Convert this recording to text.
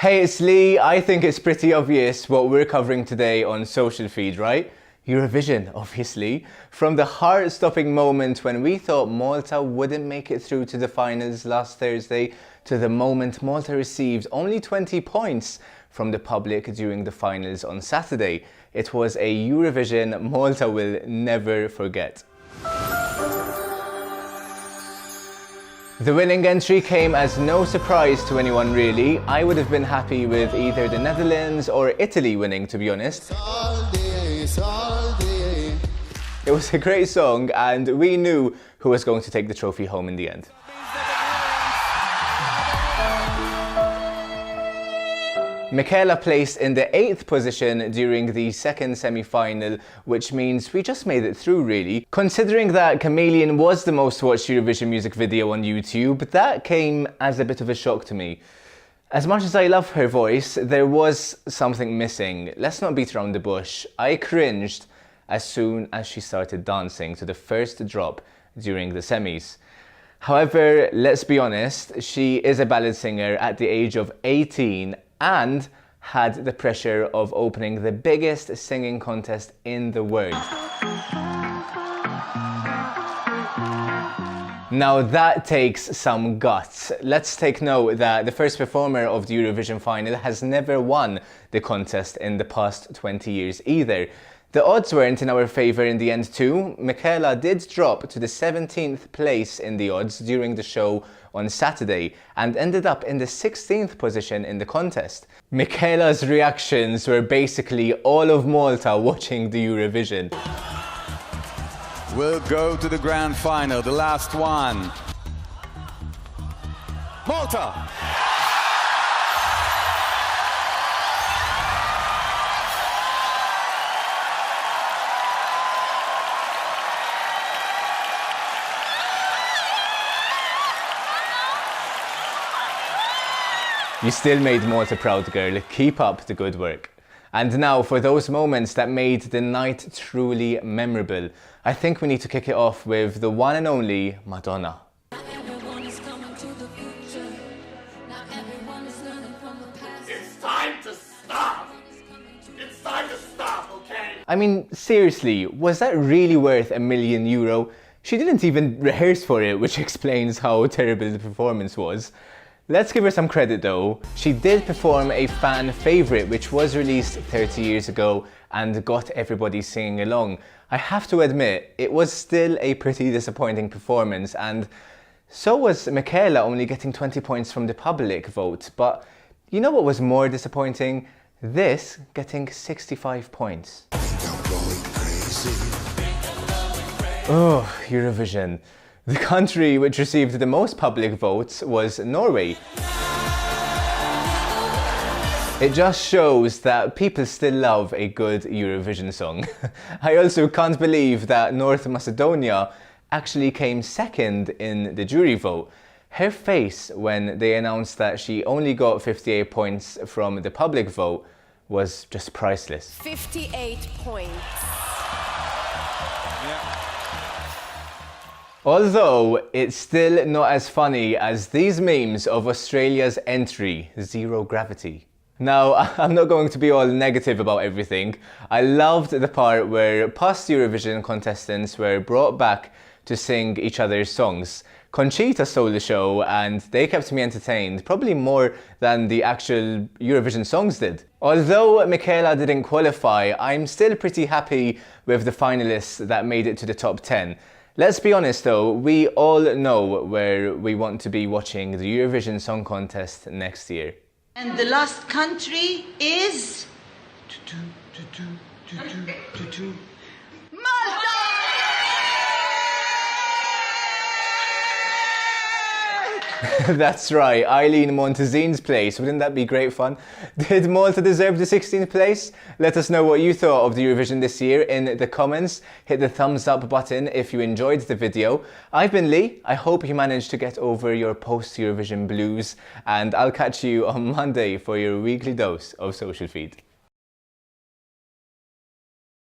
Hey, it's Lee. I think it's pretty obvious what we're covering today on SocialFeed, right? Eurovision, obviously. From the heart-stopping moment when we thought Malta wouldn't make it through to the finals last Thursday, to the moment Malta received only 20 points from the public during the finals on Saturday. It was a Eurovision Malta will never forget. The winning entry came as no surprise to anyone really. I would have been happy with either the Netherlands or Italy winning, to be honest. It was a great song and we knew who was going to take the trophy home in the end. Michaela placed in the 8th position during the second semi-final, which means we just made it through really. Considering that Chameleon was the most watched Eurovision music video on YouTube, that came as a bit of a shock to me. As much as I love her voice, there was something missing. Let's not beat around the bush. I cringed as soon as she started dancing to the first drop during the semis. However, let's be honest, she is a ballad singer at the age of 18 and had the pressure of opening the biggest singing contest in the world. Now that takes some guts. Let's take note that the first performer of the Eurovision final has never won the contest in the past 20 years either. The odds weren't in our favour in the end too. Michaela did drop to the 17th place in the odds during the show on Saturday and ended up in the 16th position in the contest. Michaela's reactions were basically all of Malta watching the Eurovision. We'll go to the grand final, the last one. Malta! You still made Malta proud, girl. Keep up the good work. And now for those moments that made the night truly memorable, I think we need to kick it off with the one and only Madonna. It's time to stop! It's time to stop, okay? I mean, seriously, was that really worth €1 million? She didn't even rehearse for it, which explains how terrible the performance was. Let's give her some credit though. She did perform a fan favourite which was released 30 years ago and got everybody singing along. I have to admit, it was still a pretty disappointing performance, and so was Michaela only getting 20 points from the public vote. But you know what was more disappointing? This getting 65 points. Oh, Eurovision. The country which received the most public votes was Norway. It just shows that people still love a good Eurovision song. I also can't believe that North Macedonia actually came second in the jury vote. Her face when they announced that she only got 58 points from the public vote was just priceless. 58 points. Yeah. Although it's still not as funny as these memes of Australia's entry, Zero Gravity. Now, I'm not going to be all negative about everything. I loved the part where past Eurovision contestants were brought back to sing each other's songs. Conchita stole the show and they kept me entertained, probably more than the actual Eurovision songs did. Although Michaela didn't qualify, I'm still pretty happy with the finalists that made it to the top 10. Let's be honest though, we all know where we want to be watching the Eurovision Song Contest next year. And the last country is Malta! That's right, Eileen Montezine's place. Wouldn't that be great fun? Did Malta deserve the 16th place? Let us know what you thought of the Eurovision this year in the comments. Hit the thumbs up button if you enjoyed the video. I've been Lee. I hope you managed to get over your post-Eurovision blues, and I'll catch you on Monday for your weekly dose of SocialFeed.